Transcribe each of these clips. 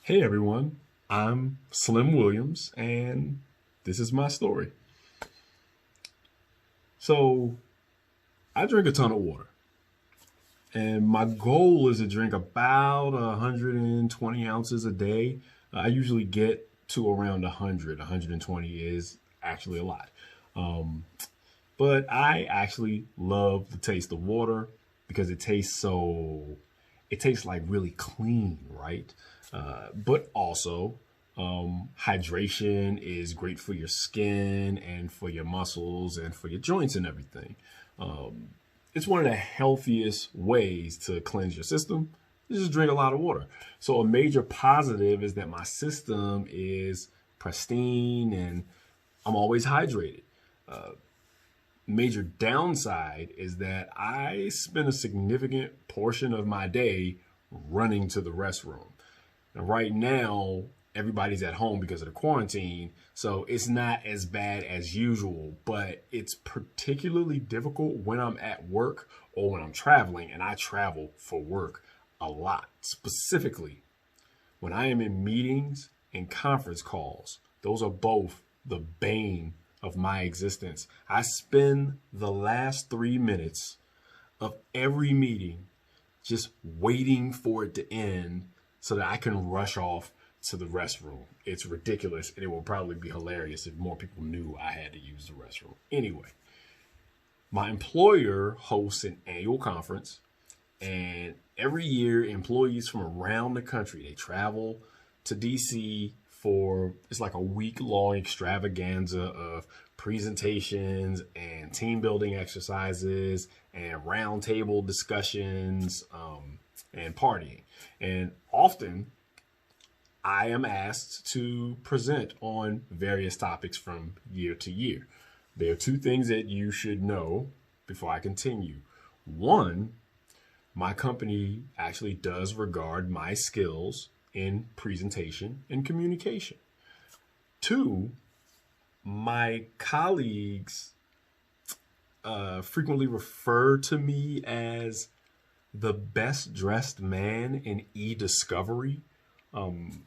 Hey everyone, I'm Slli'm Williams, and this is my story. So, I drink a ton of water, and my goal is to drink about 120 ounces a day. I usually get to around 100. 120 is actually a lot. Um, but I actually love the taste of water because it tastes like really clean, right? But also, hydration is great for your skin and for your muscles and for your joints and everything. Um, it's one of the healthiest ways to cleanse your system. You just drink a lot of water. So a major positive is that my system is pristine and I'm always hydrated. Uh, Major downside is that I spend a significant portion of my day running to the restroom. Now, right now, everybody's at home because of the quarantine, so it's not as bad as usual, but it's particularly difficult when I'm at work or when I'm traveling, and I travel for work a lot. Specifically, when I am in meetings and conference calls, those are both the bane of my existence. I spend the last 3 minutes of every meeting just waiting for it to end so that I can rush off to the restroom. It's ridiculous, and it will probably be hilarious if more people knew I had to use the restroom. Anyway, my employer hosts an annual conference, and every year employees from around the country, they travel to DC for, it's like a week-long extravaganza of presentations and team building exercises and roundtable discussions, and partying. And often I am asked to present on various topics from year to year. There are two things that you should know before I continue. One, my company actually does regard my skills in presentation and communication. Two, my colleagues frequently refer to me as the best dressed man in e-discovery. Um,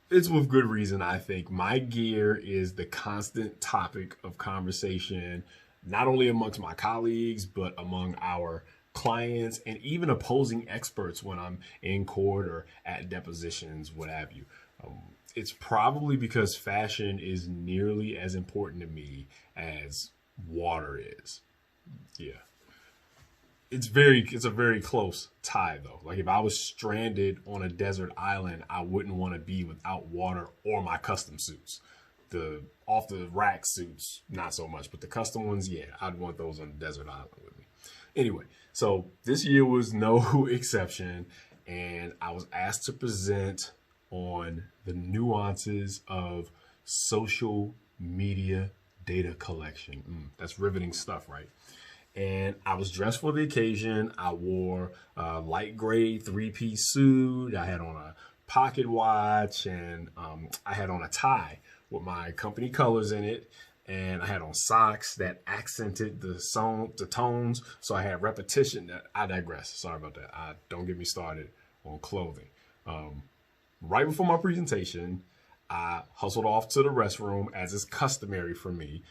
it's with good reason, I think. My gear is the constant topic of conversation, not only amongst my colleagues, but among our clients and even opposing experts when I'm in court or at depositions, what have you. Um, it's probably because fashion is nearly as important to me as water is. Yeah. It's a very close tie though. Like if I was stranded on a desert island, I wouldn't want to be without water or my custom suits. The off the rack suits, not so much, but the custom ones, yeah, I'd want those on a desert island with me. Anyway, so this year was no exception, and I was asked to present on the nuances of social media data collection. That's riveting stuff, right? And I was dressed for the occasion. I wore a light gray three-piece suit. I had on a pocket watch, and I had on a tie with my company colors in it. And I had on socks that accented the tones. So I had repetition. I digress. Sorry about that. Don't get me started on clothing. Right before my presentation, I hustled off to the restroom as is customary for me.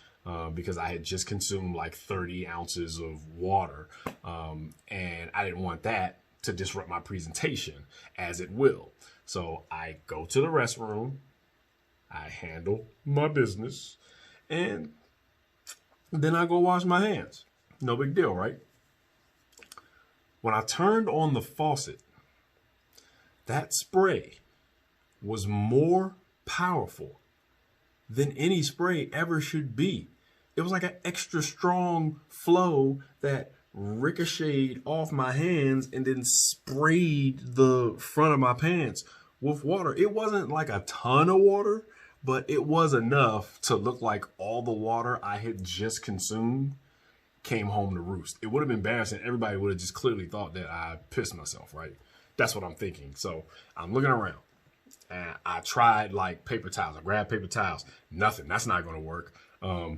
Because I had just consumed like 30 ounces of water. And I didn't want that to disrupt my presentation, as it will. So I go to the restroom, I handle my business, and then I go wash my hands. No big deal, right? When I turned on the faucet, that spray was more powerful than any spray ever should be. It was like an extra strong flow that ricocheted off my hands and then sprayed the front of my pants with water. It wasn't like a ton of water, but it was enough to look like all the water I had just consumed came home to roost. It would have been embarrassing. Everybody would have just clearly thought that I pissed myself, right? That's what I'm thinking. So I'm looking around. And I tried like paper towels. I grabbed paper towels. Nothing. That's not going to work.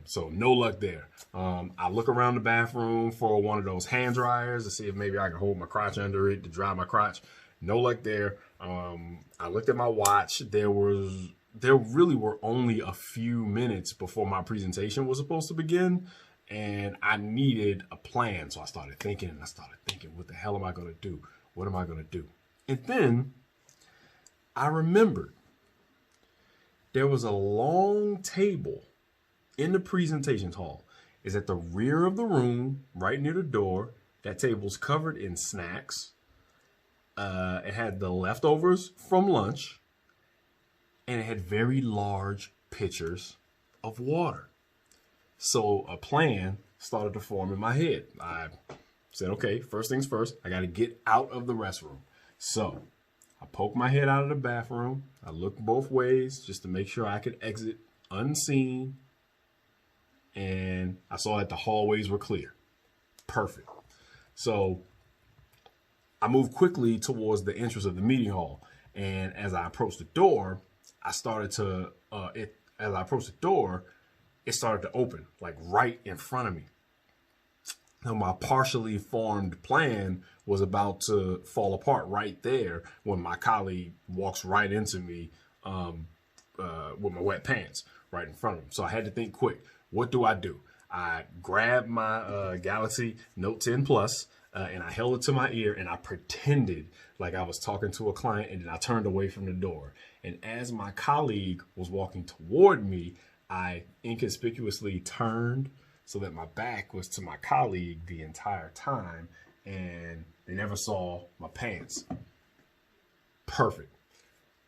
So no luck there. I look around the bathroom for one of those hand dryers to see if maybe I can hold my crotch under it to dry my crotch. No luck there. I looked at my watch. There really were only a few minutes before my presentation was supposed to begin, and I needed a plan. So I started thinking, what the hell am I going to do? What am I going to do? And then I remembered there was a long table in the presentations hall. It's at the rear of the room, right near the door. That table's covered in snacks. It had the leftovers from lunch, and it had very large pitchers of water. So a plan started to form in my head. I said, okay, first things first, I got to get out of the restroom. So I poked my head out of the bathroom. I looked both ways just to make sure I could exit unseen. And I saw that the hallways were clear. Perfect. So I moved quickly towards the entrance of the meeting hall. And as I approached the door, it started to open, like right in front of me. Now, my partially formed plan was about to fall apart right there when my colleague walks right into me with my wet pants right in front of him. So I had to think quick. What do? I grabbed my Galaxy Note 10 Plus and I held it to my ear and I pretended like I was talking to a client, and then I turned away from the door. And as my colleague was walking toward me, I inconspicuously turned so that my back was to my colleague the entire time, and they never saw my pants. Perfect.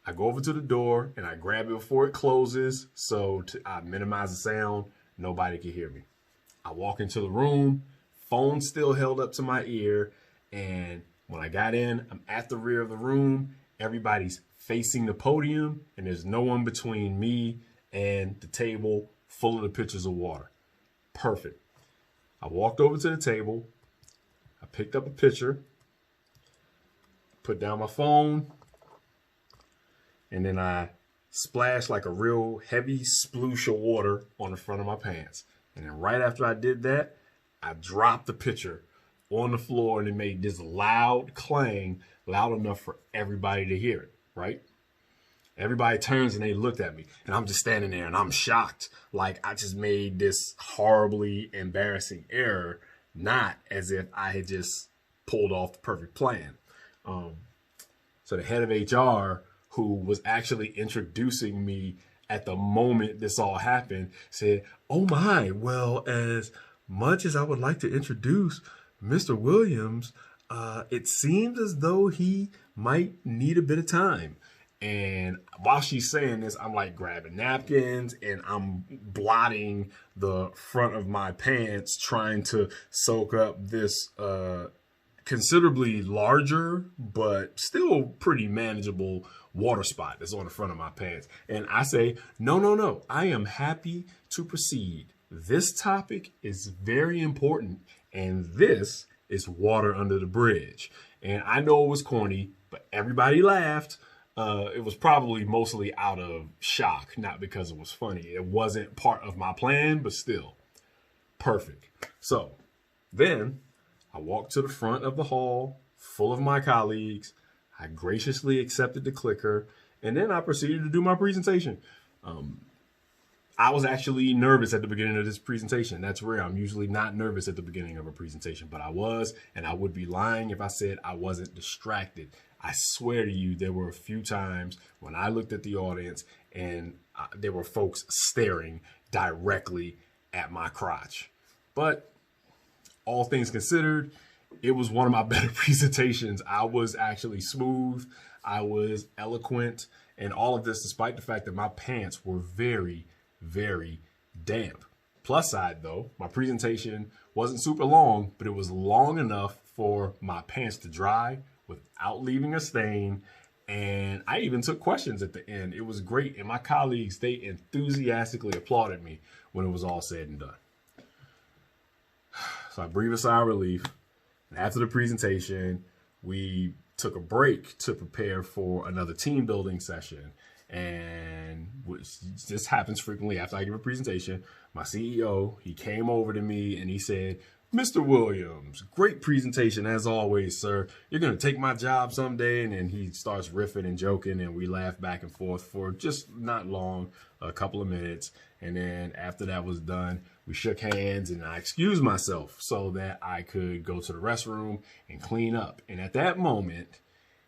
I go over to the door and I grab it before it closes, so I minimize the sound. Nobody can hear me. I walk into the room, phone still held up to my ear, and when I got in, I'm at the rear of the room. Everybody's facing the podium, and there's no one between me and the table full of the pitchers of water. Perfect. I walked over to the table. I picked up a pitcher, put down my phone, and then I splashed like a real heavy sploosh of water on the front of my pants. And then right after I did that, I dropped the pitcher on the floor, and it made this loud clang, loud enough for everybody to hear it, right? Everybody turns and they looked at me, and I'm just standing there and I'm shocked. Like I just made this horribly embarrassing error, not as if I had just pulled off the perfect plan. So the head of HR, who was actually introducing me at the moment this all happened, said, "Oh my, well, as much as I would like to introduce Mr. Williams, it seems as though he might need a bit of time." And while she's saying this, I'm like grabbing napkins and I'm blotting the front of my pants, trying to soak up this considerably larger, but still pretty manageable water spot that's on the front of my pants. And I say, no, I am happy to proceed. This topic is very important, and this is water under the bridge. And I know it was corny, but everybody laughed. It was probably mostly out of shock, not because it was funny. It wasn't part of my plan, but still perfect. So then I walked to the front of the hall full of my colleagues. I graciously accepted the clicker, and then I proceeded to do my presentation. I was actually nervous at the beginning of this presentation. That's rare. I'm usually not nervous at the beginning of a presentation, but I was, and I would be lying if I said I wasn't distracted. I swear to you, there were a few times when I looked at the audience and there were folks staring directly at my crotch. But all things considered, it was one of my better presentations. I was actually smooth. I was eloquent, and all of this despite the fact that my pants were very, very damp. Plus side though, my presentation wasn't super long, but it was long enough for my pants to dry without leaving a stain. And I even took questions at the end. It was great. And my colleagues, they enthusiastically applauded me when it was all said and done. So I breathed a sigh of relief. And after the presentation, we took a break to prepare for another team building session. And which this happens frequently after I give a presentation, my CEO, he came over to me and he said, Mr. Williams, great presentation as always, sir. You're going to take my job someday. And then he starts riffing and joking, and we laugh back and forth for just not long, a couple of minutes. And then after that was done, we shook hands and I excused myself so that I could go to the restroom and clean up. And at that moment,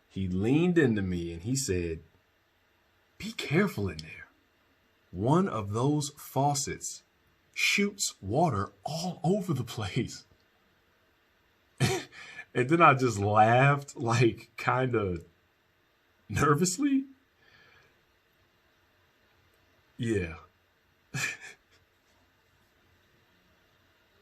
he leaned into me and he said, "Be careful in there. One of those faucets shoots water all over the place." And then I just laughed, like, kind of nervously. Yeah,